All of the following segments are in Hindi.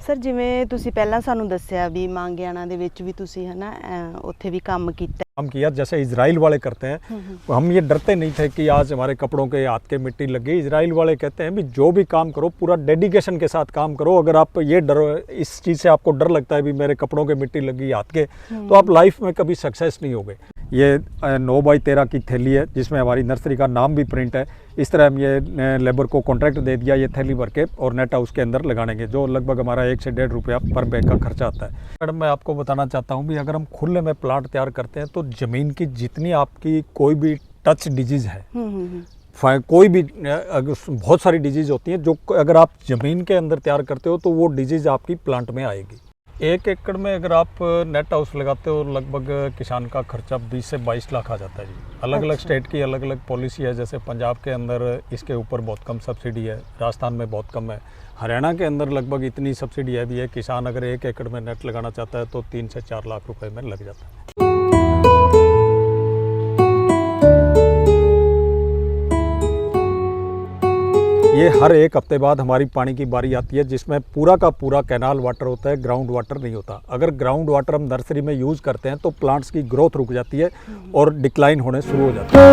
सर जिवें तुसी पहला सानू दस्सिया भी मांगियाना दे विच भी तुसी है ना उत्थे भी काम कीता। काम किया जैसे इजराइल वाले करते हैं। हम ये डरते नहीं थे कि आज हमारे कपड़ों के हाथ के मिट्टी लग गई। इजराइल वाले कहते हैं भी जो भी काम करो पूरा डेडिकेशन के साथ काम करो। अगर आप ये डर इस चीज़ से आपको डर लगता है भी मेरे कपड़ों के मिट्टी लगी हाथ के, तो आप लाइफ में कभी सक्सेस नहीं होगे। ये 9x13 की थैली है जिसमें हमारी नर्सरी का नाम भी प्रिंट है। इस तरह हम ये लेबर को कॉन्ट्रैक्ट दे दिया ये थैली भर के और नेट हाउस के अंदर लगाने के, जो लगभग हमारा 1 से 1.5 रुपया पर बैग का खर्चा आता है। मैडम मैं आपको बताना चाहता हूँ भी अगर हम खुले में प्लांट तैयार करते हैं तो ज़मीन की जितनी आपकी कोई भी टच डिजीज़ है, कोई भी बहुत सारी डिजीज़ होती हैं जो अगर आप ज़मीन के अंदर तैयार करते हो तो वो डिजीज़ आपकी प्लांट में आएगी। 1 एकड़ में अगर आप नेट हाउस लगाते हो लगभग किसान का खर्चा 20 से 22 लाख आ जाता है जी। अलग अलग स्टेट की अलग अलग पॉलिसी है। जैसे पंजाब के अंदर इसके ऊपर बहुत कम सब्सिडी है, राजस्थान में बहुत कम है, हरियाणा के अंदर लगभग इतनी सब्सिडी है भी है। किसान अगर 1 एकड़ में नेट लगाना चाहता है तो 3 से 4 लाख रुपए में लग जाता है। ये हर 1 हफ्ते बाद हमारी पानी की बारी आती है जिसमें पूरा का पूरा कैनाल वाटर होता है, ग्राउंड वाटर नहीं होता। अगर ग्राउंड वाटर हम नर्सरी में यूज़ करते हैं तो प्लांट्स की ग्रोथ रुक जाती है और डिक्लाइन होने शुरू हो जाता है।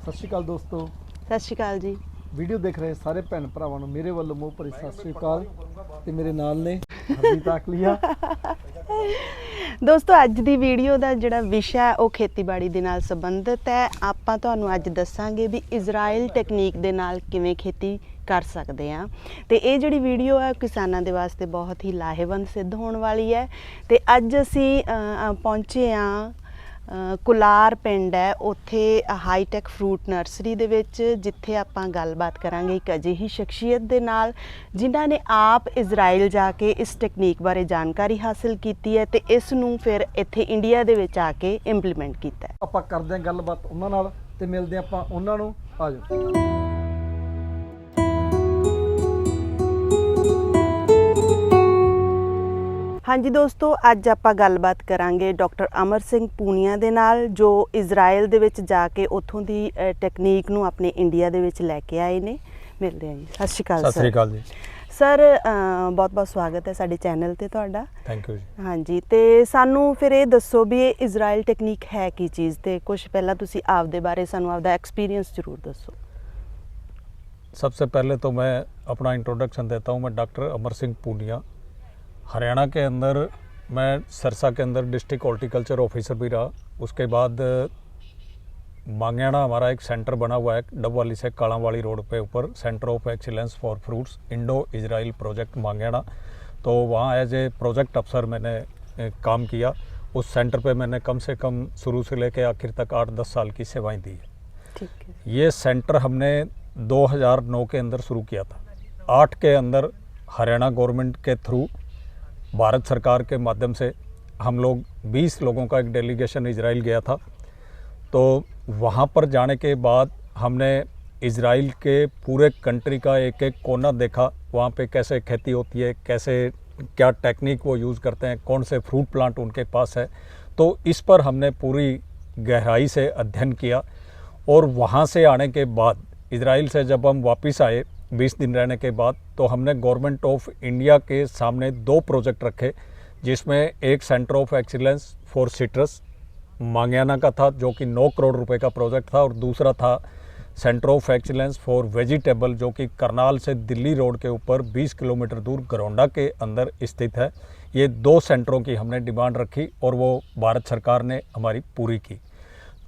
सत श्री अकाल दोस्तों। सत श्री अकाल जी। वीडियो देख रहे सारे भैन भरावां नूं मेरे ਵੱਲੋਂ मोह भरी सत श्री अकाल ते मेरे नाल ने हरजीत आकलिया। दोस्तों अज दी वीडियो का जिहड़ा विषय है वो खेतीबाड़ी दे नाल संबंधित है। आपां तुहानूं अज दस्सांगे भी इजराइल टैक्नीक दे नाल किवें खेती कर सकते हैं। तो ये जिहड़ी वीडियो है किसानां दे वास्ते बहुत ही लाहेवंद सिद्ध होने वाली है। तो अज असीं पहुंचे हाँ कुलार पिंड है उत्थे हाईटैक फ्रूट नर्सरी दे विच, जिथे आपां गलबात करांगे एक अजिही शख्सियत दे नाल जिन्हां ने आप इजराइल जाके इस टैक्नीक बारे जानकारी हासिल कीती है ते इस नूं फिर इत्थे इंडिया दे विच आके इंप्लीमेंट कीता है। आपां करदे हां गलबात उन्हां नाल ते मिलदे आपां उन्हां नूं। आ जाओ। हाँ जी दोस्तों अज आप गलबात करांगे डॉक्टर अमर सिंह पूनिया दे नाल जो इजराइल दे विच जाके उत्थों दी टैक्नीक नूं अपने इंडिया दे विच लैके आए ने। मिलते हैं जी। सत श्री अकाल। सत श्री अकाल जी। सर बहुत बहुत स्वागत है साडे चैनल ते तुहाडा। थैंक यू जी। हाँ जी ते सानू फिर ये दसो भी ये इजराइल टैक्नीक है की चीज़, ते कुछ पहला तुसी आपदे बारे सानू आपदा एक्सपीरियंस जरूर दसो। सबसे पहले तो मैं अपना इंट्रोडक्शन देता हूँ। मैं डॉक्टर अमर सिंह पूनिया, हरियाणा के अंदर मैं सिरसा के अंदर डिस्ट्रिक्ट हॉर्टिकल्चर ऑफिसर भी रहा। उसके बाद मांगियाना हमारा एक सेंटर बना हुआ है डबवाली से कालावाली रोड पे ऊपर, centre of excellence for fruits Indo Israel project Mangiana. तो वहाँ एज ए प्रोजेक्ट अफसर मैंने काम किया। उस सेंटर पे मैंने कम से कम शुरू से लेकर आखिर तक 8-10 साल की सेवाएं दी है। ठीक है। ये सेंटर हमने 2009 के अंदर शुरू किया था। 8 के अंदर हरियाणा गवर्नमेंट के थ्रू भारत सरकार के माध्यम से हम लोग 20 लोगों का एक डेलीगेशन इजराइल गया था। तो वहाँ पर जाने के बाद हमने इजराइल के पूरे कंट्री का एक एक कोना देखा। वहाँ पे कैसे खेती होती है, कैसे क्या टेक्निक वो यूज़ करते हैं, कौन से फ्रूट प्लांट उनके पास है। तो इस पर हमने पूरी गहराई से अध्ययन किया। और वहाँ से आने के बाद इजराइल से जब हम वापस आए 20 दिन रहने के बाद, तो हमने गवर्नमेंट ऑफ इंडिया के सामने 2 प्रोजेक्ट रखे, जिसमें एक centre of excellence for citrus Mangiana का था जो कि 9 करोड़ रुपए का प्रोजेक्ट था, और दूसरा था centre of excellence for vegetable जो कि करनाल से दिल्ली रोड के ऊपर 20 किलोमीटर दूर गरौंडा के अंदर स्थित है। ये 2 सेंटरों की हमने डिमांड रखी और वो भारत सरकार ने हमारी पूरी की।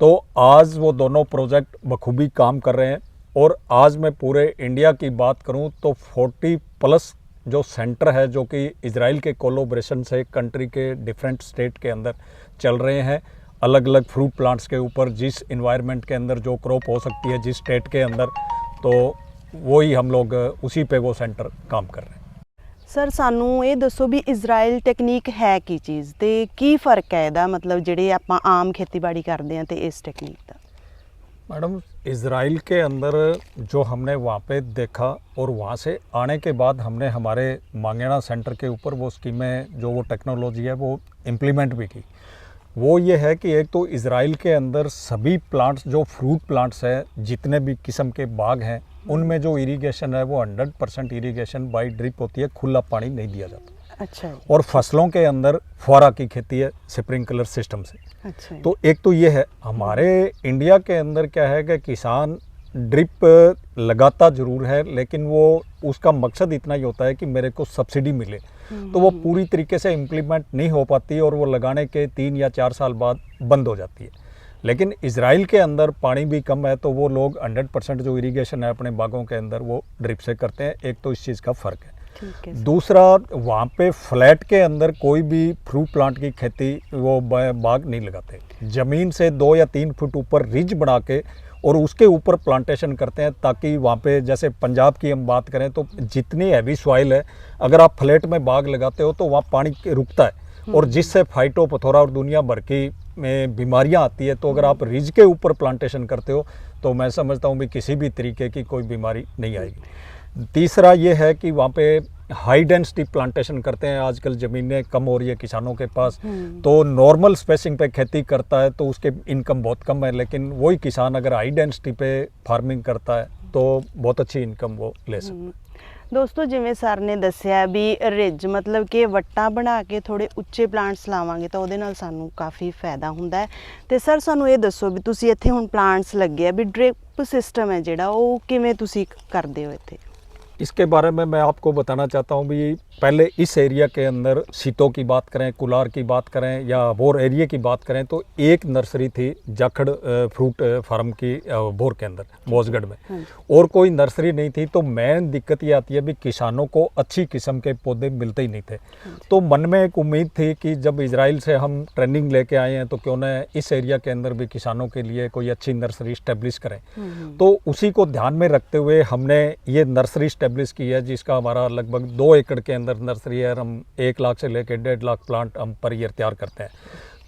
तो आज वो दोनों प्रोजेक्ट बखूबी काम कर रहे हैं। और आज मैं पूरे इंडिया की बात करूं तो 40+ जो सेंटर है जो कि इजराइल के कोलोब्रेशन से कंट्री के डिफरेंट स्टेट के अंदर चल रहे हैं, अलग अलग फ्रूट प्लांट्स के ऊपर, जिस इन्वायरमेंट के अंदर जो क्रॉप हो सकती है जिस स्टेट के अंदर, तो वही हम लोग उसी पे वो सेंटर काम कर रहे हैं। सर सानू ये दसो भी इजराइल टैक्नीक है की चीज़, ते की फ़र्क है इहदा, मतलब जिहड़े आपां आम खेतीबाड़ी करते हैं तो इस टैक्नीक का। मैडम इजराइल के अंदर जो हमने वहाँ पे देखा और वहाँ से आने के बाद हमने हमारे मांगियाना सेंटर के ऊपर वो स्कीमें जो वो टेक्नोलॉजी है वो इम्प्लीमेंट भी की। वो ये है कि एक तो इज़राइल के अंदर सभी प्लांट्स जो फ्रूट प्लांट्स हैं, जितने भी किस्म के बाग हैं, उनमें जो इरिगेशन है वो 100% इरिगेशन बाय ड्रिप होती है, खुला पानी नहीं दिया जाता। अच्छा जी। और फसलों के अंदर फुहारा की खेती है स्प्रिंकलर सिस्टम से। अच्छा जी। तो एक तो ये है। हमारे इंडिया के अंदर क्या है कि किसान ड्रिप लगाता ज़रूर है, लेकिन वो उसका मकसद इतना ही होता है कि मेरे को सब्सिडी मिले, तो वो पूरी तरीके से इम्प्लीमेंट नहीं हो पाती और वो लगाने के 3 या 4 साल बाद बंद हो जाती है। लेकिन इज़राइल के अंदर पानी भी कम है, तो वो लोग 100% जो इरिगेशन है अपने बागों के अंदर वो ड्रिप से करते हैं। एक तो इस चीज़ का फ़र्क है। ठीक है। दूसरा, वहाँ पे फ्लैट के अंदर कोई भी फ्रूट प्लांट की खेती वो बाग नहीं लगाते। ज़मीन से 2 या 3 फुट ऊपर रिज बना के और उसके ऊपर प्लांटेशन करते हैं, ताकि वहाँ पे जैसे पंजाब की हम बात करें तो जितनी हैवी सॉइल है, अगर आप फ्लैट में बाग लगाते हो तो वहाँ पानी रुकता है और जिससे फाइटोपथोरा और दुनिया भर की में बीमारियाँ आती है। तो अगर आप रिज के ऊपर प्लांटेशन करते हो तो मैं समझता हूँ भी किसी भी तरीके की कोई बीमारी नहीं आएगी। तीसरा ये है कि वहाँ पे हाई डेंसिटी प्लांटेशन करते हैं। आजकल ज़मीनें कम हो रही है किसानों के पास, तो नॉर्मल स्पेसिंग पे खेती करता है तो उसके इनकम बहुत कम है। लेकिन वही किसान अगर हाई डेंसिटी पे फार्मिंग करता है तो बहुत अच्छी इनकम वो ले सकता है। ਦੋਸਤੋ, ਜਿਵੇਂ ਸਰ ਨੇ ਦੱਸਿਆ ਵੀ ਰਿਜ ਮਤਲਬ ਕਿ ਵੱਟਾਂ ਬਣਾ ਕੇ ਥੋੜੇ ਉੱਚੇ ਪਲਾਂਟਸ ਲਾਵਾਂਗੇ ਤਾਂ ਉਹਦੇ ਨਾਲ ਸਾਨੂੰ ਕਾਫੀ ਫਾਇਦਾ ਹੁੰਦਾ ਹੈ। ਤੇ ਸਰ ਸਾਨੂੰ ਇਹ ਦੱਸੋ ਵੀ ਤੁਸੀਂ ਇੱਥੇ ਹੁਣ ਪਲਾਂਟਸ ਲੱਗੇ ਆ ਵੀ ਡ੍ਰਿਪ ਸਿਸਟਮ ਹੈ ਜਿਹੜਾ ਉਹ ਕਿਵੇਂ ਤੁਸੀਂ ਕਰਦੇ ਹੋ ਇੱਥੇ? इसके बारे में मैं आपको बताना चाहता हूँ भी पहले इस एरिया के अंदर सीतों की बात करें, कुलार की बात करें या बोर एरिया की बात करें तो एक नर्सरी थी जाखड़ फ्रूट फार्म की बोर के अंदर बोसगढ़ में, और कोई नर्सरी नहीं थी। तो मेन दिक्कत ये आती है भी किसानों को अच्छी किस्म के पौधे मिलते ही नहीं थे। तो मन में एक उम्मीद थी कि जब इजराइल से हम ट्रेनिंग लेके आए हैं तो क्यों न इस एरिया के अंदर भी किसानों के लिए कोई अच्छी नर्सरी स्टेब्लिश करें। तो उसी को ध्यान में रखते हुए हमने ये नर्सरी स्टेब्लिश की है, जिसका हमारा लगभग 2 एकड़ के अंदर नर्सरी है। हम 1 लाख से लेकर 1.5 लाख प्लांट हम पर ईयर तैयार करते हैं।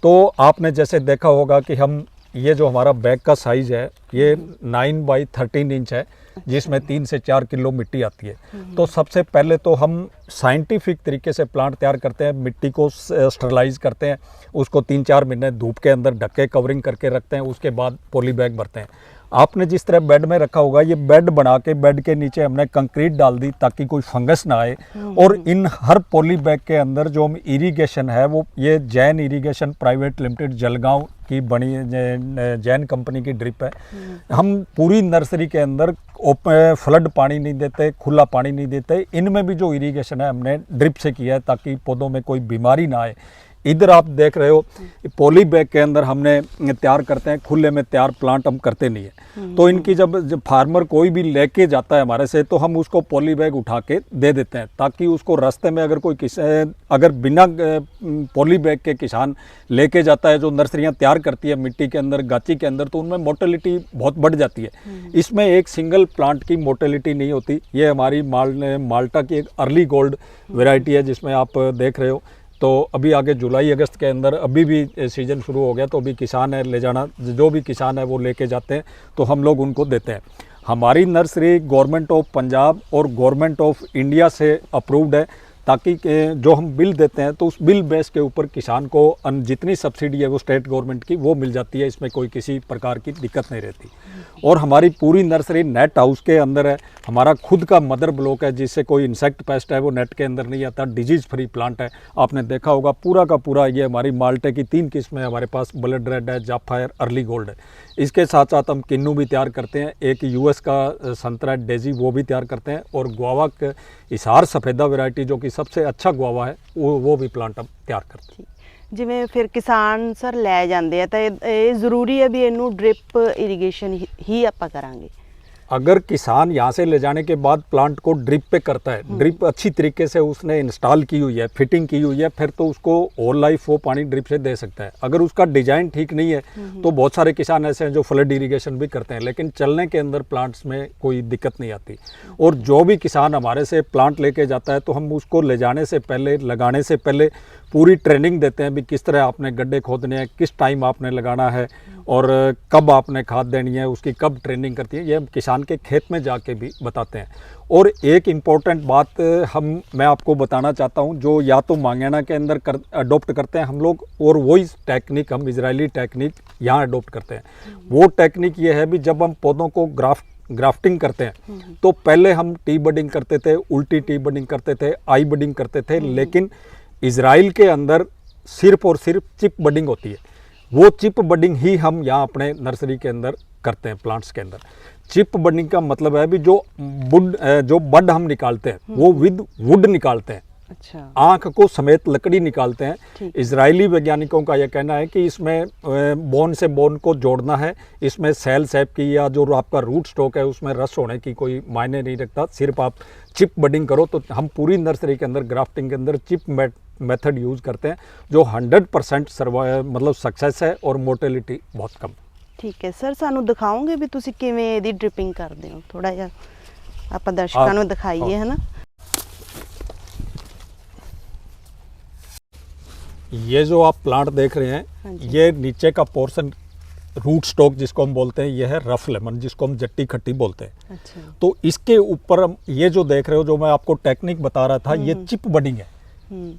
तो आपने जैसे देखा होगा कि हम ये जो हमारा बैग का साइज़ है ये 9 बाई 13 इंच है, जिसमें 3 से 4 किलो मिट्टी आती है। तो सबसे पहले तो हम साइंटिफिक तरीके से प्लांट तैयार करते हैं, मिट्टी को स्टरलाइज करते हैं, उसको 3-4 महीने धूप के अंदर ढक के कवरिंग करके रखते हैं। उसके बाद पॉली बैग भरते हैं। आपने जिस तरह बेड में रखा होगा, ये बेड बना के बेड के नीचे हमने कंक्रीट डाल दी ताकि कोई फंगस ना आए। और इन हर पॉली बैग के अंदर जो हम इरिगेशन है वो ये Jain irrigation private limited Jalgaon की बनी जैन कंपनी की ड्रिप है। हम पूरी नर्सरी के अंदर फ्लड पानी नहीं देते, खुला पानी नहीं देते। इनमें भी जो इरिगेशन है हमने ड्रिप से किया है ताकि पौधों में कोई बीमारी ना आए। इधर आप देख रहे हो पॉली बैग के अंदर हमने तैयार करते हैं, खुले में तैयार प्लांट हम करते नहीं है। तो इनकी जब फार्मर कोई भी लेके जाता है हमारे से तो हम उसको पॉली बैग उठा के दे देते हैं, ताकि उसको रास्ते में अगर कोई अगर बिना पॉली बैग के किसान लेके जाता है, जो नर्सरियाँ तैयार करती है मिट्टी के अंदर, गाची के अंदर, तो उनमें मोर्टेलिटी बहुत बढ़ जाती है। इसमें एक सिंगल प्लांट की मोर्टेलिटी नहीं होती। ये हमारी माल्टा की एक अर्ली गोल्ड वेराइटी है जिसमें आप देख रहे हो। तो अभी आगे जुलाई अगस्त के अंदर अभी भी सीज़न शुरू हो गया, तो अभी किसान है ले जाना, जो भी किसान है वो लेके जाते हैं तो हम लोग उनको देते हैं। हमारी नर्सरी गवर्नमेंट ऑफ पंजाब और गवर्नमेंट ऑफ इंडिया से अप्रूव्ड है, ताकि जो हम बिल देते हैं तो उस बिल बेस के ऊपर किसान को जितनी सब्सिडी है वो स्टेट गवर्नमेंट की वो मिल जाती है। इसमें कोई किसी प्रकार की दिक्कत नहीं रहती। और हमारी पूरी नर्सरी नेट हाउस के अंदर है। हमारा खुद का मदर ब्लॉक है, जिससे कोई इंसेक्ट पेस्ट है वो नेट के अंदर नहीं आता। डिजीज़ फ्री प्लांट है। आपने देखा होगा पूरा का पूरा ये हमारी माल्टे की 3 किस्में हमारे पास, ब्लड रेड है, जाफायर, अर्ली गोल्ड है। इसके साथ साथ हम किन्नू भी तैयार करते हैं। एक यूएस का संतरा डेजी वो भी तैयार करते हैं। और गुआवा के हिसार सफ़ेदा वैरायटी जो कि सबसे अच्छा गुआवा है वो भी प्लांट हम तैयार करते हैं। ਜਿਵੇਂ ਫਿਰ ਕਿਸਾਨ ਸਰ ਲੈ ਜਾਂਦੇ ਆ ਤਾਂ ਇਹ ਜ਼ਰੂਰੀ ਹੈ ਵੀ ਇਹਨੂੰ ਡ੍ਰਿਪ ਇਰੀਗੇਸ਼ਨ ਹੀ ਆਪਾਂ ਕਰਾਂਗੇ? अगर किसान यहाँ से ले जाने के बाद प्लांट को ड्रिप पे करता है, ड्रिप अच्छी तरीके से उसने इंस्टॉल की हुई है, फिटिंग की हुई है, फिर तो उसको ऑल लाइफ वो पानी ड्रिप से दे सकता है। अगर उसका डिजाइन ठीक नहीं है तो बहुत सारे किसान ऐसे हैं जो फ्लड इरिगेशन भी करते हैं, लेकिन चलने के अंदर प्लांट्स में कोई दिक्कत नहीं आती। और जो भी किसान हमारे से प्लांट लेके जाता है तो हम उसको ले जाने से पहले, लगाने से पहले पूरी ट्रेनिंग देते हैं भी किस तरह आपने गड्ढे खोदने हैं, किस टाइम आपने लगाना है और कब आपने खाद देनी है, उसकी कब ट्रेनिंग करती है, ये हम किसान के खेत में जाके भी बताते हैं। और एक इम्पॉर्टेंट बात मैं आपको बताना चाहता हूँ, जो या तो मांगेना के अंदर अडोप्ट करते हैं हम लोग, और वही टेक्निक हम इजरायली टेक्निक यहाँ अडोप्ट करते हैं। वो टेक्निक ये है भी जब हम पौधों को ग्राफ्टिंग करते हैं तो पहले हम टी बडिंग करते थे, उल्टी टी बडिंग करते थे, आई बडिंग करते थे, लेकिन इजराइल के अंदर सिर्फ और सिर्फ चिप बडिंग होती है। वो चिप बडिंग ही हम यहाँ अपने नर्सरी के अंदर करते हैं, प्लांट्स के अंदर। चिप बडिंग का मतलब है भी जो बड हम निकालते हैं वो विद वुड निकालते हैं, अच्छा, आंख को समेत लकड़ी निकालते हैं। इजरायली वैज्ञानिकों का यह कहना है कि इसमें बोन से बोन को जोड़ना है, इसमें सेल सेप की या जो आपका रूट स्टॉक है उसमें रस होने की कोई मायने नहीं रखता, सिर्फ आप चिप बडिंग करो। तो हम पूरी नर्सरी के अंदर ग्राफ्टिंग के अंदर चिप मेथड यूज़ करते हैं, जो 100% मतलब सक्सेस है और मोर्टेलिटी बहुत कम। ठीक है सर, सानू दिखाओगे भी ਤੁਸੀਂ ਕਿਵੇਂ ਇਹਦੀ ਡ੍ਰਿਪਿੰਗ ਕਰਦੇ ਹੋ? ਥੋੜਾ ਜਿਹਾ ਆਪਾਂ ਦਰਸ਼ਕਾਂ ਨੂੰ ਦਿਖਾਈਏ, ਹੈ ਨਾ। ये जो आप प्लांट देख रहे हैं, हाँ जी। ये नीचे का पोर्शन रूट स्टॉक जिसको हम बोलते हैं, ये है रफ लेमन जिसको हम जट्टी खट्टी बोलते हैं। अच्छा, तो इसके ऊपर हम ये जो देख रहे हो, जो मैं आपको टेक्निक बता रहा था, ये चिप बडिंग है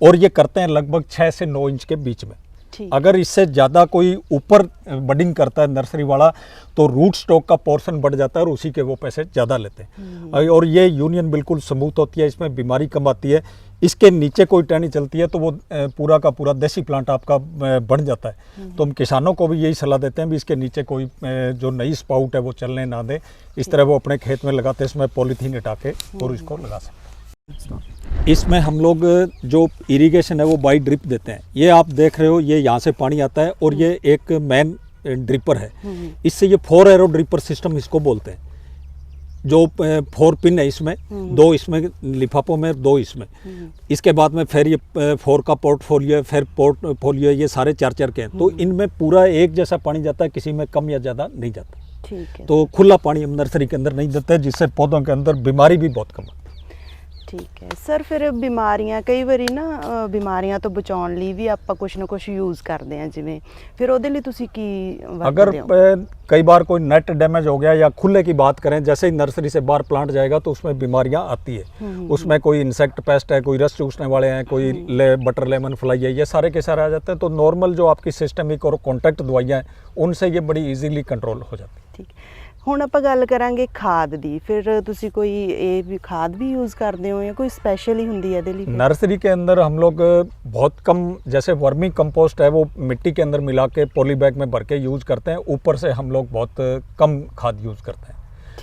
और ये करते हैं लगभग 6 से 9 इंच के बीच में। ठीक। अगर इससे ज़्यादा कोई ऊपर बडिंग करता है नर्सरी वाला तो रूट स्टॉक का पोर्शन बढ़ जाता है और उसी के वो पैसे ज़्यादा लेते हैं। और ये यूनियन बिल्कुल स्मूथ होती है, इसमें बीमारी कम आती है। इसके नीचे कोई टहनी चलती है तो वो पूरा का पूरा देसी प्लांट आपका बन जाता है। तो हम किसानों को भी यही सलाह देते हैं भी इसके नीचे कोई जो नई स्पाउट है वो चलने ना दे, इस तरह वो अपने खेत में लगाते हैं, इसमें पॉलीथीन हटा के और इसको लगा सकते हैं। इसमें हम लोग जो इरिगेशन है वो बाई ड्रिप देते हैं। ये आप देख रहे हो, ये यहाँ से पानी आता है और ये एक मैन ड्रिपर है, इससे ये 4 एरो ड्रिपर सिस्टम इसको बोलते हैं। जो 4 पिन है इसमें, 2 इसमें लिफाफों में, 2 इसमें। इसके बाद में फिर ये 4 का पोर्टफोलियो, फिर पोर्टफोलियो, ये सारे 4 के हैं। तो इनमें पूरा एक जैसा पानी जाता है, किसी में कम या ज़्यादा नहीं जाता। ठीक है। तो खुला पानी हम नर्सरी के अंदर नहीं देते, जिससे पौधों के अंदर बीमारी भी बहुत कम आती है। ठीक है सर, ਫਿਰ ਬਿਮਾਰੀਆਂ ਕਈ ਵਾਰੀ ਨਾ ਬਿਮਾਰੀਆਂ ਤੋਂ ਬਚਾਉਣ ਲਈ ਵੀ ਆਪਾਂ ਕੁਝ ਨਾ ਕੁਝ ਯੂਜ਼ ਕਰਦੇ ਹਾਂ, ਜਿਵੇਂ ਫਿਰ ਉਹਦੇ ਲਈ ਤੁਸੀਂ ਕੀ अगर ਵਰਤਦੇ ਹੋ? कई बार कोई नेट डैमेज हो गया या खुले की बात करें, जैसे ही नर्सरी से बाहर प्लांट जाएगा तो उसमें बीमारियां आती है। उसमें कोई इंसेक्ट पेस्ट है, कोई रस चूसने वाले हैं, कोई बटर लेमन फ्लाई है, ये सारे के सारे आ जाते हैं। तो नॉर्मल जो आपकी सिस्टमिक और कॉन्टैक्ट दवाइयाँ हैं उनसे ये बड़ी ईजीली कंट्रोल हो जाती है। ਠੀਕ। ਹੁਣ ਆਪਾਂ ਗੱਲ ਕਰਾਂਗੇ ਖਾਦ ਦੀ। ਫਿਰ ਤੁਸੀਂ ਕੋਈ ਇਹ ਵੀ ਖਾਦ ਵੀ ਯੂਜ਼ ਕਰਦੇ ਹੋ ਜਾਂ ਕੋਈ स्पेशल ही ਹੁੰਦੀ ਹੈ ਇਹਦੇ ਲਈ? नर्सरी के अंदर हम लोग बहुत कम, जैसे वर्मी कंपोस्ट है वो मिट्टी के अंदर मिला के पॉली बैग में भर के यूज़ करते हैं। ऊपर से हम लोग बहुत कम खाद यूज़ करते हैं।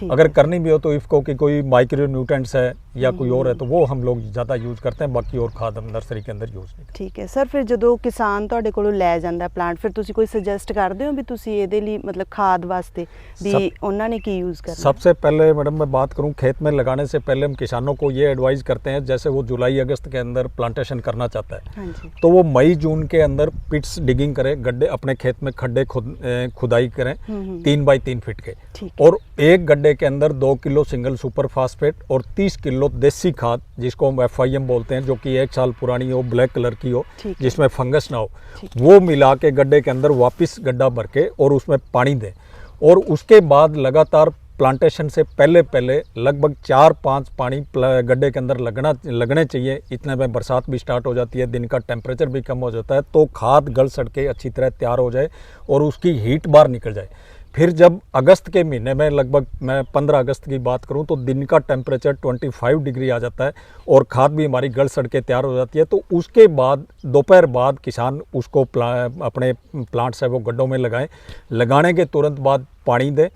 अगर करनी भी हो तो इफ़को की कोई माइक्रो न्यूट्रेंट्स है या कोई और है तो वो हम लोग ज़्यादा यूज़ करते हैं, बाकी और खाद हम नर्सरी के अंदर यूज़ नहीं करते। ਠੀਕ ਹੈ ਸਰ, ਫਿਰ ਜਦੋਂ ਕਿਸਾਨ ਤੁਹਾਡੇ ਕੋਲੋਂ ਲੈ ਜਾਂਦਾ ਪਲਾਂਟ, ਫਿਰ ਤੁਸੀਂ ਕੋਈ ਸੁਜੈਸਟ ਕਰਦੇ ਹੋ ਵੀ ਤੁਸੀਂ ਇਹਦੇ ਲਈ ਮਤਲਬ ਖਾਦ ਵਾਸਤੇ ਵੀ ਉਹਨਾਂ ਨੇ ਕੀ यूज़ करना? सबसे पहले मैडम मैं बात करूं, खेत में लगाने से पहले हम किसानों को ये एडवाइस करते हैं, जैसे वो जुलाई अगस्त के अंदर प्लांटेशन करना चाहता है हाँ जी। तो वो मई जून के अंदर पिट्स डिगिंग करें, गड्ढे अपने खेत में खड्डे खुदाई करें 3 बाई 3 फीट के, ठीक और एक गड्ढे के अंदर 2 किलो सिंगल सुपर फास्फेट और 30 किलो देसी खाद जिसको हम FIM बोलते हैं, जो कि 1 साल पुरानी हो, ब्लैक कलर की हो, ठीक है। जिसमें फंगस ना हो, वो मिला के गड्ढे के अंदर वापस गड्ढा भर के और उसमें पानी दें। और उसके बाद लगातार प्लांटेशन से पहले लगभग 4-5 पानी गड्ढे के अंदर लगने चाहिए। इतने में बरसात भी स्टार्ट हो जाती है, दिन का टेम्परेचर भी कम हो जाता है, तो खाद गल सड़ के अच्छी तरह तैयार हो जाए और उसकी हीट बाहर निकल जाए। फिर जब अगस्त के महीने में, लगभग मैं 15 अगस्त की बात करूं, तो दिन का टेम्परेचर 25 डिग्री आ जाता है और खाद भी हमारी गल सड़ के तैयार हो जाती है। तो उसके बाद दोपहर बाद किसान उसको अपने प्लांट से वो गड्ढों में लगाएं। लगाने के तुरंत बाद पानी दें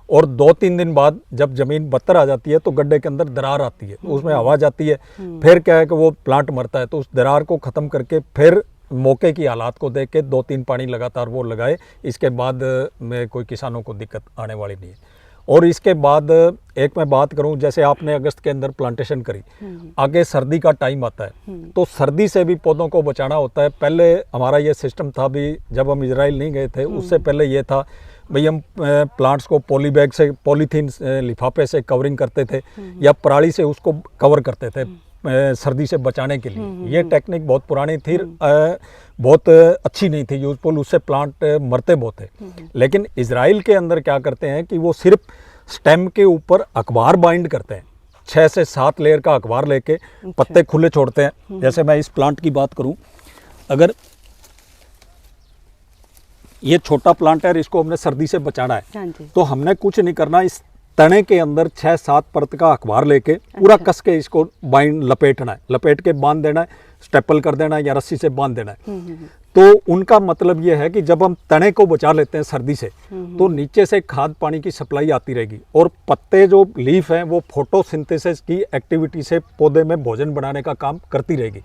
और 2-3 दिन बाद जब ज़मीन बत्तर आ जाती है तो गड्ढे के अंदर दरार आती है, उसमें हवा जाती है, फिर क्या है कि वो प्लांट मरता है। तो उस दरार को ख़त्म करके फिर मौके की हालात को देख के 2-3 पानी लगातार वो लगाए। इसके बाद में कोई किसानों को दिक्कत आने वाली नहीं है। और इसके बाद एक मैं बात करूं, जैसे आपने अगस्त के अंदर प्लांटेशन करी, आगे सर्दी का टाइम आता है, तो सर्दी से भी पौधों को बचाना होता है। पहले हमारा ये सिस्टम था भी, जब हम इजराइल नहीं गए थे उससे पहले ये था भाई, हम प्लांट्स को पॉली बैग से, पॉलीथीन लिफाफे से कवरिंग करते थे या पराली से उसको कवर करते थे सर्दी से बचाने के लिए। ये टेक्निक बहुत पुरानी थी, बहुत अच्छी नहीं थी यूजफुल, उससे प्लांट मरते बहुत थे। लेकिन इजराइल के अंदर क्या करते हैं कि वो सिर्फ स्टेम के ऊपर अखबार बाइंड करते हैं, 6 से 7 लेयर का अखबार लेके पत्ते खुले छोड़ते हैं। जैसे मैं इस प्लांट की बात करूं, अगर ये छोटा प्लांट है और इसको हमने सर्दी से बचाना है, हाँ जी। तो हमने कुछ नहीं करना, इस तने के अंदर 6-7 परत का अखबार लेके पूरा कस के इसको बाइंड लपेटना है, लपेट के बांध देना है, स्टेपल कर देना है या रस्सी से बांध देना है। तो उनका मतलब ये है कि जब हम तने को बचा लेते हैं सर्दी से, तो नीचे से खाद पानी की सप्लाई आती रहेगी और पत्ते जो लीफ हैं वो फोटोसिंथेसिस की एक्टिविटी से पौधे में भोजन बनाने का काम करती रहेगी।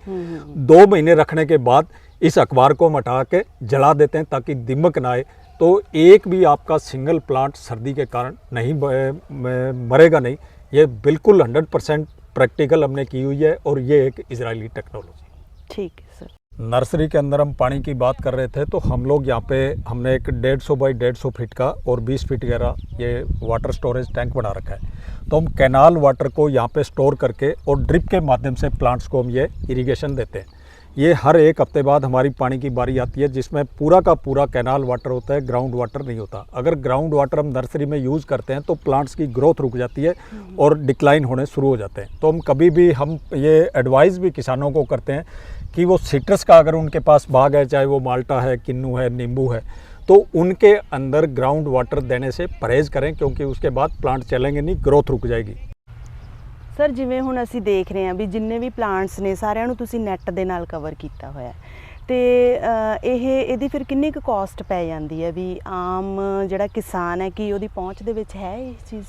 2 महीने रखने के बाद इस अखबार को हम हटा के जला देते हैं ताकि दीमक ना आए। तो एक भी आपका सिंगल प्लांट सर्दी के कारण नहीं मरेगा नहीं। ये बिल्कुल 100% प्रैक्टिकल हमने की हुई है और ये एक इजरायली टेक्नोलॉजी। ठीक है सर। नर्सरी के अंदर हम पानी की बात कर रहे थे, तो हम लोग यहाँ पे हमने एक 150 बाई 150 फीट का और 20 फीट गहरा ये वाटर स्टोरेज टैंक बना रखा है। तो हम कैनाल वाटर को यहाँ पे स्टोर करके और ड्रिप के माध्यम से प्लांट्स को हम ये इरिगेशन देते हैं। ये हर 1 हफ्ते बाद हमारी पानी की बारी आती है, जिसमें पूरा का पूरा कैनाल वाटर होता है, ग्राउंड वाटर नहीं होता। अगर ग्राउंड वाटर हम नर्सरी में यूज़ करते हैं तो प्लांट्स की ग्रोथ रुक जाती है और डिक्लाइन होने शुरू हो जाते हैं। तो हम कभी भी हम ये एडवाइस भी किसानों को करते हैं कि वो सिट्रस का अगर उनके पास बाग है, चाहे वो माल्टा है, किन्नू है, नींबू है, तो उनके अंदर ग्राउंड वाटर देने से परहेज़ करें, क्योंकि उसके बाद प्लांट चलेंगे नहीं, ग्रोथ रुक जाएगी। ਸਰ ਜਿਵੇਂ ਹੁਣ ਅਸੀਂ ਦੇਖ ਰਹੇ ਹਾਂ ਵੀ ਜਿੰਨੇ ਵੀ ਪਲਾਂਟਸ ਨੇ ਸਾਰਿਆਂ ਨੂੰ ਤੁਸੀਂ ਨੈੱਟ ਦੇ ਨਾਲ ਕਵਰ ਕੀਤਾ ਹੋਇਆ ਤੇ ਇਹਦੀ ਫਿਰ ਕਿੰਨੀ ਕੁ ਕਾਸਟ ਪੈ ਜਾਂਦੀ ਹੈ ਵੀ ਆਮ ਜਿਹੜਾ ਕਿਸਾਨ ਹੈ ਕਿ ਉਹਦੀ ਪਹੁੰਚ ਦੇ ਵਿੱਚ ਹੈ ਇਹ ਚੀਜ਼?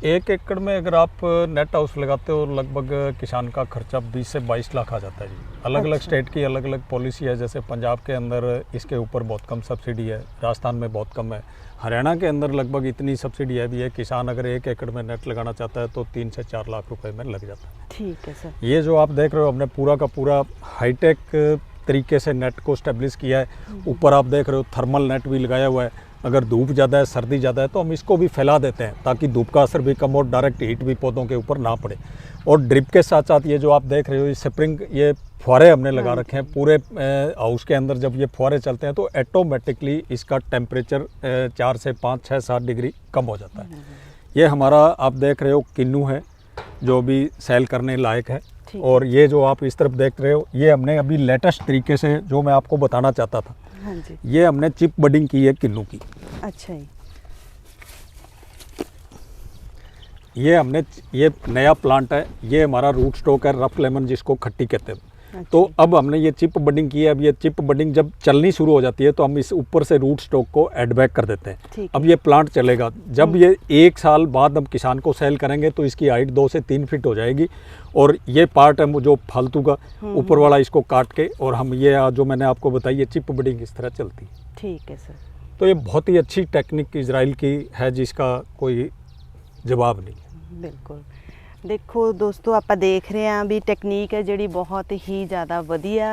1 एकड़ में अगर आप नेट हाउस लगाते हो लगभग किसान का खर्चा 20 से 22 लाख आ जाता है जी। अलग अलग स्टेट की अलग अलग पॉलिसी है। जैसे पंजाब के अंदर इसके ऊपर बहुत कम सब्सिडी है, राजस्थान में बहुत कम है, हरियाणा के अंदर लगभग इतनी सब्सिडी है भी है। किसान अगर 1 एकड़ में नेट लगाना चाहता है तो 3 से 4 लाख रुपए में लग जाता है। ठीक है सर। ये जो आप देख रहे हो हमने पूरा का पूरा हाईटेक तरीके से नेट को स्टेब्लिश किया है। ऊपर आप देख रहे हो थर्मल नेट भी लगाया हुआ है। अगर धूप ज़्यादा है, सर्दी ज़्यादा है, तो हम इसको भी फैला देते हैं ताकि धूप का असर भी कम हो, डायरेक्ट हीट भी पौधों के ऊपर ना पड़े। और ड्रिप के साथ साथ ये जो आप देख रहे हो ये स्प्रिंग, ये फुहारे हमने लगा रखे हैं पूरे हाउस के अंदर। जब ये फुहारे चलते हैं तो ऑटोमेटिकली इसका टेम्परेचर 4 से 5, 6, 7 डिग्री कम हो जाता है। ये हमारा आप देख रहे हो किन्नू है जो भी सेल करने लायक है। और ये जो आप इस तरफ देख रहे हो ये हमने अभी लेटेस्ट तरीके से जो मैं आपको बताना चाहता था, हाँ जी, ये हमने चिप बडिंग की है किन्नू की। अच्छा जी। ये हमने ये नया प्लांट है, ये हमारा रूट स्टॉक है, रफ लेमन जिसको खट्टी कहते हैं। तो अब हमने ये चिप बडिंग की है। अब ये चिप बडिंग जब चलनी शुरू हो जाती है तो हम इस ऊपर से रूट स्टॉक को एड बैक कर देते हैं। अब ये प्लांट चलेगा। जब ये 1 साल बाद हम किसान को सेल करेंगे तो इसकी हाइट 2 से 3 फीट हो जाएगी। और ये पार्ट है जो फालतू का ऊपर वाला, इसको काट के और हम ये जो मैंने आपको बताई ये चिप बडिंग इस तरह चलती है। ठीक है सर। तो ये बहुत ही अच्छी टेक्निक इजराइल की है जिसका कोई जवाब नहीं है। बिल्कुल। देखो दोस्तों, आप देख रहे हैं भी टेक्निक है जी बहुत ही ज़्यादा वधिया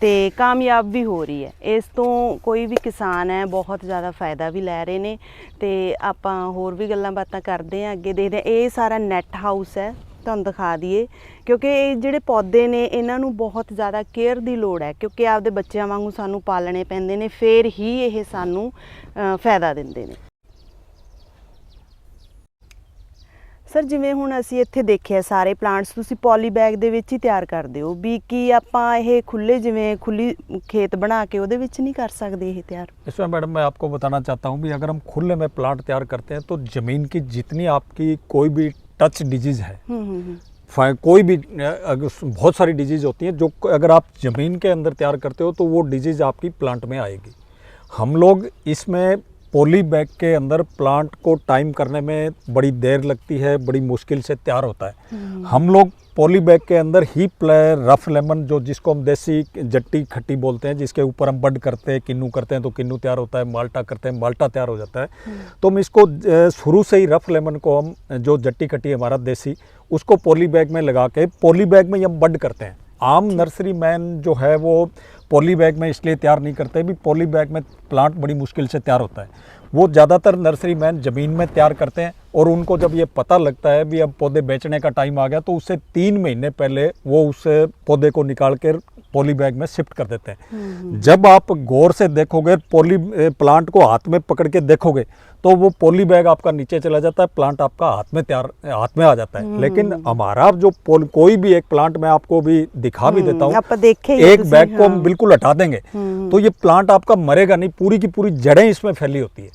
ते कामयाब भी हो रही है। इस तो कोई भी किसान है बहुत ज़्यादा फ़ायदा भी लै रहे हैं। तो आप होर भी गल्लां बातां करते हैं, अगे देखते हैं। ये सारा नैट हाउस है, तुहानूं दिखा दिए, क्योंकि ये जिहड़े पौधे ने इन्हां नूं बहुत ज़्यादा केयर की लोड़ है, क्योंकि आपदे बच्चों वांगू सानूं पालने पैंदे ने, फिर ही ये सानूं फ़ायदा दिंदे ने। सर जिवें हुण असीं इत्थे देखिआ सारे प्लांट्स तुसीं पॉली बैग दे विच ही तैयार करदे हो, भी कि आपां ये खुले जिवें खुली खेत बना के उहदे विच नहीं कर सकदे ये तैयार? इसमें मैडम मैं आपको बताना चाहता हूँ भी अगर हम खुले में प्लांट तैयार करते हैं तो ज़मीन की जितनी आपकी कोई भी टच डिजीज़ है, कोई भी बहुत सारी डिजीज़ होती हैं जो अगर आप ज़मीन के अंदर तैयार करते हो तो वो डिजीज़ आपकी प्लांट में आएगी। हम लोग इसमें पॉली बैग के अंदर प्लांट को टाइम करने में बड़ी देर लगती है, बड़ी मुश्किल से तैयार होता है। हम लोग पॉली बैग के अंदर ही रफ लेमन जो जिसको हम देसी जट्टी खट्टी बोलते हैं, जिसके ऊपर हम बड करते हैं, किन्नू करते हैं तो किन्नू तैयार होता है, माल्टा करते हैं माल्टा तैयार हो जाता है। तो हम इसको शुरू से ही रफ लेमन को हम जो जट्टी खट्टी हमारा देसी उसको पॉली बैग में लगा के पॉली बैग में ही हम बड करते हैं। आम नर्सरी मैन जो है वो पॉली बैग में इसलिए तैयार नहीं करते भी पॉली बैग में प्लांट बड़ी मुश्किल से तैयार होता है। वो ज़्यादातर नर्सरी मैन ज़मीन में तैयार करते हैं और उनको जब ये पता लगता है भी अब पौधे बेचने का टाइम आ गया तो उससे 3 महीने पहले वो उस पौधे को निकाल कर पॉली बैग में शिफ्ट कर देते हैं। जब आप गौर से देखोगे पॉली प्लांट को हाथ में पकड़ के देखोगे तो वो पॉली बैग आपका नीचे चला जाता है, प्लांट आपका हाथ में आ जाता है। लेकिन हमारा जो कोई भी एक प्लांट मैं आपको भी दिखा भी देता हूँ, एक बैग को हम बिल्कुल हटा देंगे तो ये प्लांट आपका मरेगा नहीं, पूरी की पूरी जड़ें इसमें फैली होती है।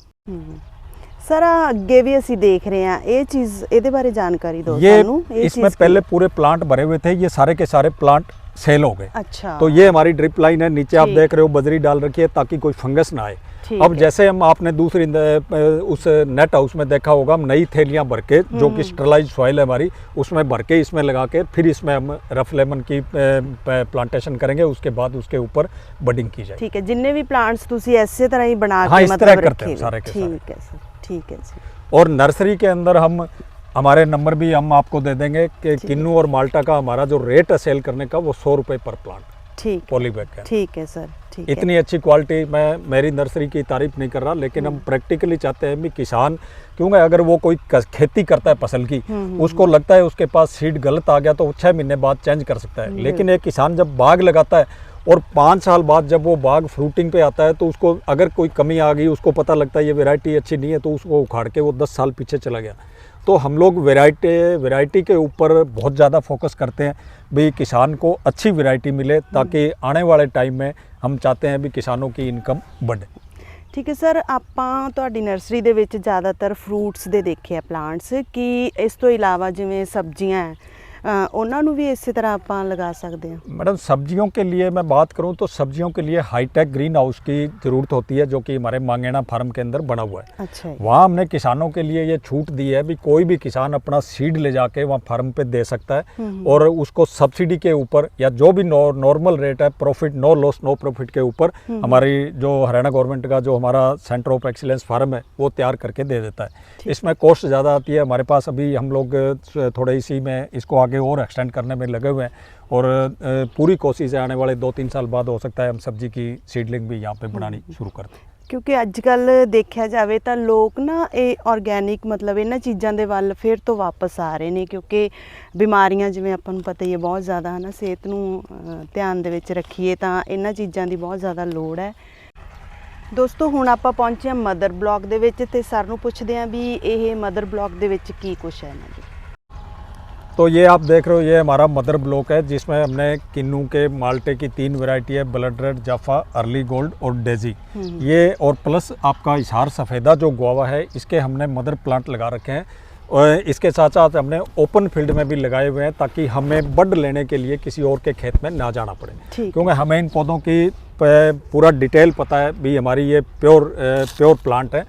सर अगे भी असी देख रहे हैं ये चीज, ਇਹਦੇ बारे जानकारी दो ये इसमें पहले पूरे प्लांट भरे हुए थे, ये सारे के सारे प्लांट सेल हो गए। अच्छा, तो ये हमारी ड्रिप लाइन है, नीचे आप देख रहे हो बजरी डाल रखी है ताकि कोई फंगस ना आए। अब जैसे हम आपने दूसरी उस नेट हाउस में देखा होगा, हम नई थैलियां भर के जो कि स्टरलाइज सॉइल है हमारी उसमें भर के इसमें लगा के फिर इसमें हम रफ लेमन की प्लांटेशन करेंगे, उसके बाद उसके ऊपर बडिंग की जाएगी। ठीक है, जितने भी प्लांट्स तुसी ऐसे तरह ही बना के इस तरह करते हैं सारे के सारे। ठीक है सर, ठीक है जी। और नर्सरी के अंदर हम हमारे नंबर भी हम आपको दे देंगे कि किन्नू और माल्टा का हमारा जो रेट है सेल करने का वो 100 रुपये पर प्लांट ठीक पॉली बैग का। ठीक है सर, ठीक है। इतनी अच्छी क्वालिटी, मैं मेरी नर्सरी की तारीफ नहीं कर रहा, लेकिन हम प्रैक्टिकली चाहते हैं भी किसान, क्योंकि अगर वो कोई खेती करता है फसल की, उसको लगता है उसके पास सीड गलत आ गया तो 6 महीने बाद चेंज कर सकता है। लेकिन एक किसान जब बाग लगाता है और 5 साल बाद जब वो बाग फ्रूटिंग पे आता है तो उसको अगर कोई कमी आ गई, उसको पता लगता है ये वैरायटी अच्छी नहीं है तो उसको उखाड़ के वो 10 साल पीछे चला गया। तो हम लोग वैरायटी के ऊपर बहुत ज़्यादा फोकस करते हैं भी किसान को अच्छी वैरायटी मिले ताकि आने वाले टाइम में हम चाहते हैं भी किसानों की इनकम बढ़े। ठीक है सर, ਆਪਾਂ ਤੁਹਾਡੀ ਨਰਸਰੀ ਦੇ ਵਿੱਚ ਜ਼ਿਆਦਾਤਰ ਫਰੂਟਸ ਦੇ ਦੇਖੇ ਆ ਪਲਾਂਟਸ, ਕਿ ਇਸ ਤੋਂ ਇਲਾਵਾ ਜਿਵੇਂ ਸਬਜ਼ੀਆਂ ਹੈ ਉਹਨਾਂ ਨੂੰ ਵੀ ਇਸੇ ਤਰ੍ਹਾਂ ਆਪਾਂ लगा सकते हैं? मैडम सब्जियों के लिए मैं बात करूं तो सब्जियों के लिए हाईटेक ग्रीन हाउस की ज़रूरत होती है जो कि हमारे मांगेड़ा फार्म के अंदर बना हुआ है। अच्छा, वहाँ हमने किसानों के लिए ये छूट दी है भी कोई भी किसान अपना सीड ले जाके वहाँ फार्म पे दे सकता है और उसको सब्सिडी के ऊपर या जो भी नॉर्मल रेट है, profit no loss no profit के ऊपर हमारी जो हरियाणा गवर्नमेंट का जो हमारा सेंटर ऑफ एक्सीलेंस फार्म है वो तैयार करके दे देता है। इसमें कॉस्ट ज़्यादा आती है हमारे पास, अभी हम लोग थोड़े इसी में इसको आगे और एक्सटेंड करने में लगे हुए हैं और पूरी कोशिश है आने वाले 2-3 साल बाद हो सकता है हम सब्जी की सीडलिंग भी यहाँ पे बनानी शुरू कर दें। ਕਿਉਂਕਿ ਅੱਜ ਕੱਲ ਦੇਖਿਆ ਜਾਵੇ ਤਾਂ ਲੋਕ ਨਾ ਇਹ ਆਰਗੈਨਿਕ ਮਤਲਬ ਇਹਨਾਂ ਚੀਜ਼ਾਂ ਦੇ ਵੱਲ ਫਿਰ ਤੋਂ ਵਾਪਸ ਆ ਰਹੇ ਨੇ, ਕਿਉਂਕਿ ਬਿਮਾਰੀਆਂ ਜਿਵੇਂ ਆਪਾਂ ਨੂੰ ਪਤਾ ਹੀ ਹੈ ਬਹੁਤ ਜ਼ਿਆਦਾ, ਹੈ ਨਾ, ਸਿਹਤ ਨੂੰ ਧਿਆਨ ਦੇ ਵਿੱਚ ਰੱਖੀਏ ਤਾਂ ਇਹਨਾਂ ਚੀਜ਼ਾਂ ਦੀ ਬਹੁਤ ਜ਼ਿਆਦਾ ਲੋੜ ਹੈ। ਦੋਸਤੋ ਹੁਣ ਆਪਾਂ ਪਹੁੰਚੇ ਹਾਂ ਮਦਰ ਬਲੌਕ ਦੇ ਵਿੱਚ ਤੇ ਸਰ ਨੂੰ ਪੁੱਛਦੇ ਹਾਂ ਵੀ ਇਹ ਮਦਰ ਬਲੌਕ ਦੇ ਵਿੱਚ ਕੀ ਕੁਛ ਹੈ ਇਹਨਾਂ ਦੀ। तो ये आप देख रहे हो ये हमारा मदर ब्लॉक है जिसमें हमने किन्नू के माल्टे की 3 वैरायटी है, ब्लड रेड, जाफा, अर्ली गोल्ड और डेजी, ये और प्लस आपका इशार सफ़ेदा जो गुआवा है इसके हमने मदर प्लांट लगा रखे हैं। और इसके साथ साथ हमने ओपन फील्ड में भी लगाए हुए हैं ताकि हमें बड लेने के लिए किसी और के खेत में ना जाना पड़े, क्योंकि हमें इन पौधों की पूरा डिटेल पता है भी हमारी ये प्योर प्लांट है,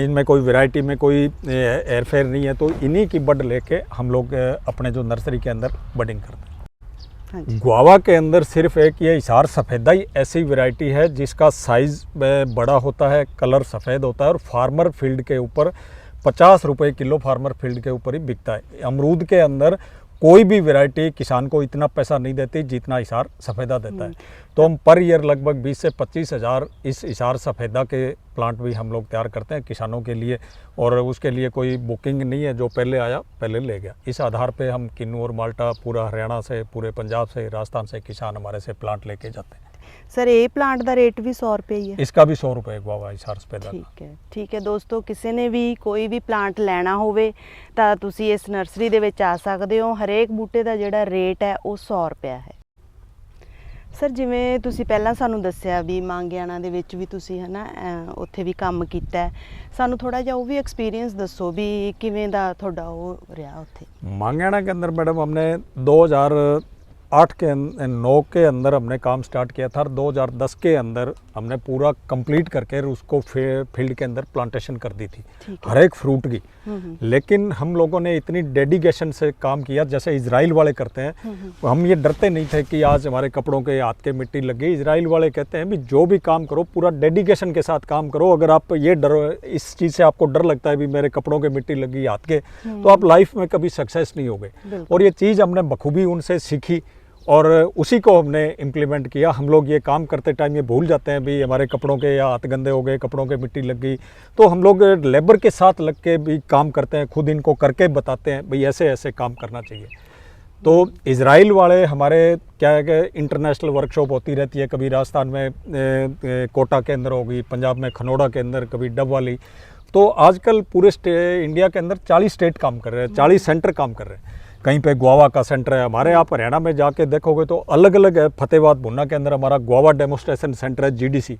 इनमें कोई वैरायटी में कोई एयरफेयर नहीं है, तो इन्हीं की बड लेके हम लोग अपने जो नर्सरी के अंदर बडिंग करते हैं। गुआवा के अंदर सिर्फ एक ये इशार सफ़ेदा ही ऐसी वैरायटी है जिसका साइज़ बड़ा होता है, कलर सफ़ेद होता है और फार्मर फील्ड के ऊपर 50 रुपये किलो फार्मर फील्ड के ऊपर ही बिकता है। अमरूद के अंदर कोई भी वैरायटी किसान को इतना पैसा नहीं देती जितना इशार सफ़ेदा देता है। तो हम पर ईयर लगभग 20 से 25 हज़ार इस इशार सफ़ेदा के प्लांट भी हम लोग तैयार करते हैं किसानों के लिए, और उसके लिए कोई बुकिंग नहीं है, जो पहले आया पहले ले गया। इस आधार पे हम किन्नू और माल्टा पूरा हरियाणा से, पूरे पंजाब से, राजस्थान से किसान हमारे से प्लांट लेके जाते हैं। सर ये प्लांट का रेट भी 100 रुपये ही है? इसका भी 100 रुपये गुआवा इशार सफ़ेदा। ठीक है दोस्तों, किसी ने भी कोई भी प्लांट ਲੈਣਾ ਹੋਵੇ ਤਾਂ ਤੁਸੀਂ ਇਸ ਨਰਸਰੀ ਦੇ ਵਿੱਚ ਆ ਸਕਦੇ ਹੋ। ਹਰੇਕ ਬੂਟੇ ਦਾ ਜਿਹੜਾ ਰੇਟ ਹੈ ਉਹ 100 ਰੁਪਏ ਹੈ। ਸਰ ਜਿਵੇਂ ਤੁਸੀਂ ਪਹਿਲਾਂ ਸਾਨੂੰ ਦੱਸਿਆ ਵੀ ਮੰਗਿਆਣਾ ਦੇ ਵਿੱਚ ਵੀ ਤੁਸੀਂ ਹੈ ਨਾ ਉੱਥੇ ਵੀ ਕੰਮ ਕੀਤਾ ਹੈ, ਸਾਨੂੰ ਥੋੜਾ ਜਿਹਾ ਉਹ ਵੀ ਐਕਸਪੀਰੀਅੰਸ ਦੱਸੋ ਵੀ ਕਿਵੇਂ ਦਾ ਤੁਹਾਡਾ ਉਹ ਰਿਹਾ ਉੱਥੇ। मंगयाना के अंदर मैडम हमने 2008 के 9 के अंदर हमने काम स्टार्ट किया था और 2010 के अंदर हमने पूरा कंप्लीट करके उसको फील्ड के अंदर प्लांटेशन कर दी थी हर एक फ्रूट की। लेकिन हम लोगों ने इतनी डेडिकेशन से काम किया जैसे इजराइल वाले करते हैं। हम ये डरते नहीं थे कि आज हमारे कपड़ों के हाथ के मिट्टी लग गई। इजराइल वाले कहते हैं भी जो भी काम करो पूरा डेडिकेशन के साथ काम करो। अगर आप ये डर, इस चीज़ से आपको डर लगता है भी मेरे कपड़ों के मिट्टी लगी हाथ के, तो आप लाइफ में कभी सक्सेस नहीं होगे। और ये चीज़ हमने बखूबी उनसे सीखी और उसी को हमने इम्प्लीमेंट किया। हम लोग ये काम करते टाइम ये भूल जाते हैं भी हमारे कपड़ों के या हाथ गंदे हो गए, कपड़ों के मिट्टी लग गई, तो हम लोग लेबर के साथ लग के भी काम करते हैं, खुद इनको करके बताते हैं भाई ऐसे ऐसे काम करना चाहिए। तो इज़राइल वाले हमारे क्या है कि इंटरनेशनल वर्कशॉप होती रहती है, कभी राजस्थान में कोटा के अंदर होगी, पंजाब में खनौड़ा के अंदर, कभी डब वाली। तो आजकल पूरे इंडिया के अंदर 40 स्टेट काम कर रहे हैं, 40 सेंटर काम कर रहे हैं। कहीं पे गुआवा का सेंटर है हमारे, आप हरियाणा में जाके देखोगे तो अलग अलग है। फतेहाबाद भुन्ना के अंदर हमारा गुआवा डेमोस्ट्रेशन सेंटर है, GDC।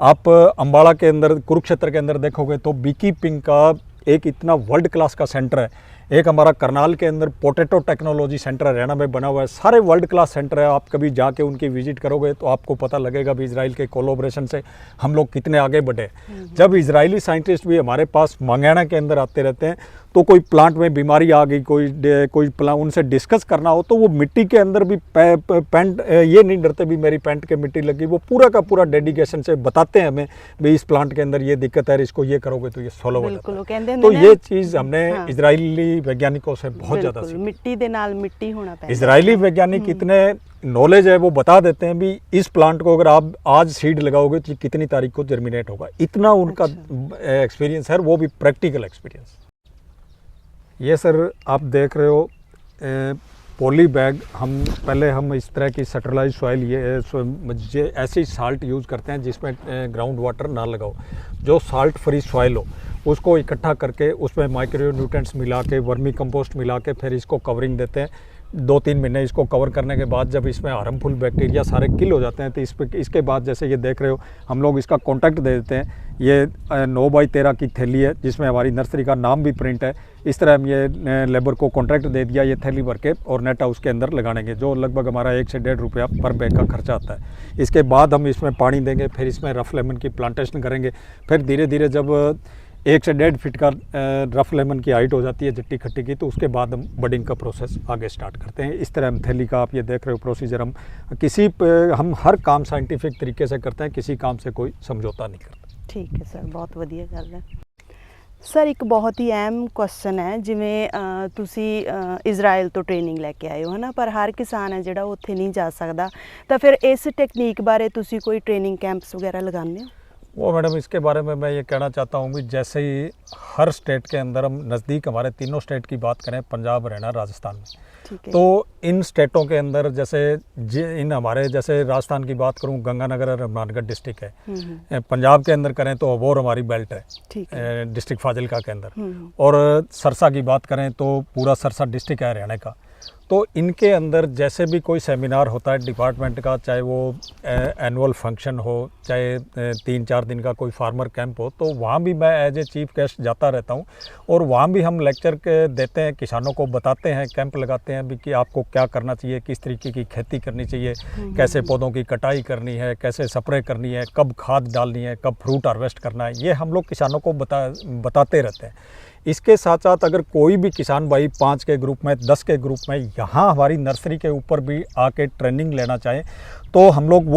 आप अम्बाड़ा के अंदर, कुरुक्षेत्र के अंदर देखोगे तो बी कीपिंग का एक इतना वर्ल्ड क्लास का सेंटर है। एक हमारा करनाल के अंदर पोटैटो टेक्नोलॉजी सेंटर हरियाणा में बना हुआ है। सारे वर्ल्ड क्लास सेंटर है, आप कभी जाके उनकी विजिट करोगे तो आपको पता लगेगा भी इजराइल के कोलोब्रेशन से हम लोग कितने आगे बढ़े। जब इजरायली साइंटिस्ट भी हमारे पास मंगाना के अंदर आते रहते हैं, तो कोई प्लांट में बीमारी आ गई, कोई उनसे डिस्कस करना हो, तो वो मिट्टी के अंदर भी पेंट ये नहीं डरते भी मेरी पेंट के मिट्टी लगी, वो पूरा का पूरा डेडिकेशन से बताते हैं हमें भी इस प्लांट के अंदर ये दिक्कत है, इसको ये करोगे तो ये सॉल्व हो जाता है। तो ये चीज़ हमने इजरायली वैज्ञानिकों से बहुत ज़्यादा सीखी। मिट्टी दे नाल मिट्टी होना पैंदा। इजरायली वैज्ञानिक इतने नॉलेज है, वो बता देते हैं भी इस प्लांट को अगर आप आज सीड लगाओगे तो कितनी तारीख को जर्मिनेट होगा। इतना उनका एक्सपीरियंस है, वो भी प्रैक्टिकल एक्सपीरियंस। ये सर आप देख रहे हो पॉली बैग, हम इस तरह की सेंट्रलाइज सॉइल ये ऐसी साल्ट यूज़ करते हैं जिसमें ग्राउंड वाटर ना लगाओ, जो साल्ट फ्री सॉइल हो, उसको इकट्ठा करके उसमें माइक्रो न्यूट्रेंट्स मिला के, वर्मी कंपोस्ट मिला के, फिर इसको कवरिंग देते हैं। 2-3 महीने इसको कवर करने के बाद जब इसमें हार्मफुल बैक्टीरिया सारे किल हो जाते हैं, तो इसके बाद जैसे ये देख रहे हो हम लोग इसका कॉन्टैक्ट दे देते हैं। ये 9x13 की थैली है जिसमें हमारी नर्सरी का नाम भी प्रिंट है। इस तरह हम ये लेबर को कॉन्ट्रैक्ट दे दिया, ये थैली भर के और नेट हाउस के अंदर लगाने के, जो लगभग हमारा 1 से 1.5 रुपया पर बैग का खर्चा आता है। इसके बाद हम इसमें पानी देंगे, फिर इसमें रफ लेमन की प्लांटेशन करेंगे। फिर धीरे धीरे जब 1 से 1.5 फीट का रफ लेमन की हाइट हो जाती है जट्टी खट्टी की, तो उसके बाद हम बडिंग का प्रोसेस आगे स्टार्ट करते हैं। इस तरह हम थैली का आप ये देख रहे हो प्रोसीजर, हम हर काम साइंटिफिक तरीके से करते हैं, किसी काम से कोई समझौता नहीं करते। ठीक है सर, बहुत ਵਧੀਆ ਗੱਲ ਹੈ ਸਰ। ਇੱਕ ਬਹੁਤ ਹੀ ਅਹਿਮ ਕੁਐਸਚਨ ਹੈ, ਜਿਵੇਂ ਤੁਸੀਂ ਇਜ਼ਰਾਈਲ ਤੋਂ ਟ੍ਰੇਨਿੰਗ ਲੈ ਕੇ ਆਏ ਹੋ, ਹੈ ਨਾ, ਪਰ ਹਰ ਕਿਸਾਨ ਹੈ ਜਿਹੜਾ ਉੱਥੇ ਨਹੀਂ ਜਾ ਸਕਦਾ, ਤਾਂ ਫਿਰ ਇਸ ਟੈਕਨੀਕ ਬਾਰੇ ਤੁਸੀਂ ਕੋਈ ਟ੍रेनिंग कैंप्स वगैरह लगाते हो? वो मैडम इसके बारे में मैं ये कहना चाहता हूँ भी जैसे ही हर स्टेट के अंदर हम नज़दीक हमारे तीनों स्टेट की बात करें, पंजाब, हरियाणा, राजस्थान में, तो इन स्टेटों के अंदर जैसे इन हमारे जैसे राजस्थान की बात करूँ, गंगानगर और हनुमानगढ़ डिस्ट्रिक्ट है। पंजाब के अंदर करें तो अबोर हमारी बेल्ट है, डिस्ट्रिक्ट फाजिलका के अंदर। और सरसा की बात करें तो पूरा सरसा डिस्ट्रिक्ट है हरियाणा का। तो इनके अंदर जैसे भी कोई सेमिनार होता है डिपार्टमेंट का, चाहे वो एनुअल फंक्शन हो, चाहे 3-4 दिन का कोई फार्मर कैंप हो, तो वहाँ भी मैं एज ए चीफ गेस्ट जाता रहता हूँ। और वहाँ भी हम लेक्चर देते हैं, किसानों को बताते हैं, कैंप लगाते हैं भी कि आपको क्या करना चाहिए, किस तरीके की खेती करनी चाहिए, कैसे पौधों की कटाई करनी है, कैसे स्प्रे करनी है, कब खाद डालनी है, कब फ्रूट हार्वेस्ट करना है, ये हम लोग किसानों को बताते रहते हैं। इसके साथ साथ अगर कोई भी किसान भाई 5 के ग्रुप में, 10 के ग्रुप में यहाँ हमारी नर्सरी के ऊपर भी आके ट्रेनिंग लेना चाहें, तो हम लोग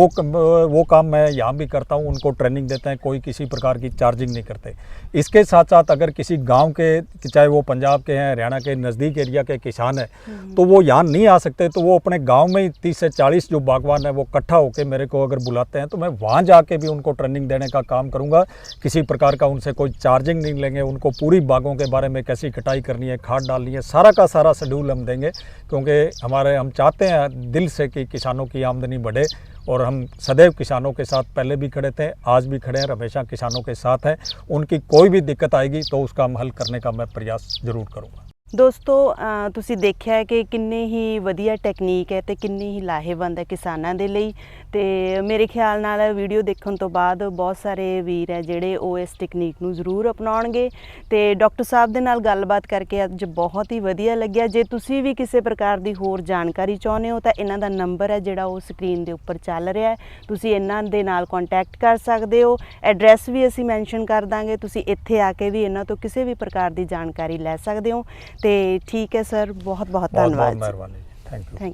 वो काम मैं यहाँ भी करता हूँ, उनको ट्रेनिंग देते हैं, कोई किसी प्रकार की चार्जिंग नहीं करते। इसके साथ साथ अगर किसी गांव के, चाहे वो पंजाब के हैं, हरियाणा के नज़दीक एरिया के किसान हैं, तो वो यहाँ नहीं आ सकते, तो वो अपने गांव में ही 30 से 40 जो बागवान है वो इकट्ठा होकर मेरे को अगर बुलाते हैं, तो मैं वहाँ जाके भी उनको ट्रेनिंग देने का काम करूँगा। किसी प्रकार का उनसे कोई चार्जिंग नहीं लेंगे, उनको पूरी बागों के बारे में कैसी कटाई करनी है, खाद डालनी है, सारा का सारा शेड्यूल हम देंगे, क्योंकि हम चाहते हैं दिल से कि किसानों की आमदनी बढ़े। और हम सदैव किसानों के साथ पहले भी खड़े थे, आज भी खड़े हैं, हमेशा किसानों के साथ हैं। उनकी कोई भी दिक्कत आएगी तो उसका हम हल करने का मैं प्रयास ज़रूर करूँगा। ਦੋਸਤੋ ਤੁਸੀਂ ਦੇਖਿਆ ਹੈ ਕਿ ਕਿੰਨੇ ਹੀ ਵਧੀਆ ਟੈਕਨੀਕ ਹੈ ਤੇ ਕਿੰਨੀ ਹੀ ਲਾਹੇਵੰਦ ਹੈ ਕਿਸਾਨਾਂ ਦੇ ਲਈ। ਤੇ ਮੇਰੇ ਖਿਆਲ ਨਾਲ ਵੀਡੀਓ ਦੇਖਣ ਤੋਂ ਬਾਅਦ ਬਹੁਤ ਸਾਰੇ ਵੀਰ ਹੈ ਜਿਹੜੇ ਉਹ ਇਸ ਟੈਕਨੀਕ ਨੂੰ ਜ਼ਰੂਰ ਅਪਣਾਉਣਗੇ। ਤੇ ਡਾਕਟਰ ਸਾਹਿਬ ਦੇ ਨਾਲ ਗੱਲਬਾਤ ਕਰਕੇ ਅੱਜ ਬਹੁਤ ਹੀ ਵਧੀਆ ਲੱਗਿਆ। ਜੇ ਤੁਸੀਂ ਵੀ ਕਿਸੇ ਪ੍ਰਕਾਰ ਦੀ ਹੋਰ ਜਾਣਕਾਰੀ ਚਾਹੁੰਦੇ ਹੋ ਤਾਂ ਇਹਨਾਂ ਦਾ ਨੰਬਰ ਹੈ ਜਿਹੜਾ ਉਹ ਸਕਰੀਨ ਦੇ ਉੱਪਰ ਚੱਲ ਰਿਹਾ ਹੈ, ਤੁਸੀਂ ਇਹਨਾਂ ਦੇ ਨਾਲ ਕੰਟੈਕਟ ਕਰ ਸਕਦੇ ਹੋ। ਐਡਰੈਸ ਵੀ ਅਸੀਂ ਮੈਂਸ਼ਨ ਕਰ ਦਾਂਗੇ, ਤੁਸੀਂ ਇੱਥੇ ਆ ਕੇ ਵੀ ਇਹਨਾਂ ਤੋਂ ਕਿਸੇ ਵੀ ਪ੍ਰਕਾਰ ਦੀ ਜਾਣਕਾਰੀ ਲੈ ਸਕਦੇ ਹੋ। ਤੇ ਠੀਕ ਹੈ ਸਰ, ਬਹੁਤ ਬਹੁਤ ਧੰਨਵਾਦ। ਮਿਹਰਬਾਨੀ, ਥੈਂਕ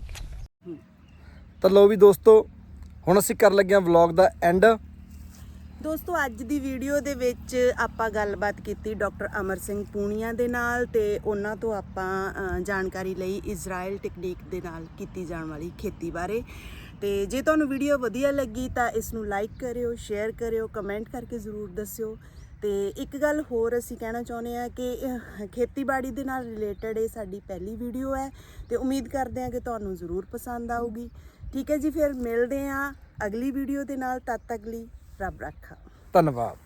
ਯੂ। ਤਾਂ ਲੋ ਵੀ ਦੋਸਤੋ, ਹੁਣ ਅਸੀਂ ਕਰ ਲੱਗੇ ਹਾਂ ਵਲੌਗ ਦਾ ਐਂਡ। ਦੋਸਤੋ ਅੱਜ ਦੀ ਵੀਡੀਓ ਦੇ ਵਿੱਚ ਆਪਾਂ ਗੱਲਬਾਤ ਕੀਤੀ ਡਾਕਟਰ ਅਮਰ ਸਿੰਘ ਪੂਨੀਆ ਦੇ ਨਾਲ ਤੇ ਉਹਨਾਂ ਤੋਂ ਆਪਾਂ ਜਾਣਕਾਰੀ ਲਈ ਇਜ਼ਰਾਈਲ ਟੈਕਨੀਕ ਦੇ ਨਾਲ ਕੀਤੀ ਜਾਣ ਵਾਲੀ ਖੇਤੀ ਬਾਰੇ। ਤੇ ਜੇ ਤੁਹਾਨੂੰ ਵੀਡੀਓ ਵਧੀਆ ਲੱਗੀ ਤਾਂ ਇਸ ਨੂੰ ਲਾਈਕ ਕਰਿਓ, ਸ਼ੇਅਰ ਕਰਿਓ, ਕਮੈਂਟ ਕਰਕੇ ਜ਼ਰੂਰ ਦੱਸਿਓ। ਤੇ ਇੱਕ ਗੱਲ ਹੋਰ ਅਸੀਂ ਕਹਿਣਾ ਚਾਹੁੰਦੇ ਹਾਂ ਕਿ ਖੇਤੀਬਾੜੀ ਦੇ ਨਾਲ ਰਿਲੇਟਡ ਇਹ ਸਾਡੀ ਪਹਿਲੀ ਵੀਡੀਓ ਹੈ ਤੇ ਉਮੀਦ ਕਰਦੇ ਹਾਂ ਕਿ ਤੁਹਾਨੂੰ ਜ਼ਰੂਰ ਪਸੰਦ ਆਊਗੀ। ਠੀਕ ਹੈ ਜੀ, ਫਿਰ ਮਿਲਦੇ ਹਾਂ ਅਗਲੀ ਵੀਡੀਓ ਦੇ ਨਾਲ। ਤਦ ਤੱਕ ਲਈ ਰੱਬ ਰਾਖਾ। ਧੰਨਵਾਦ।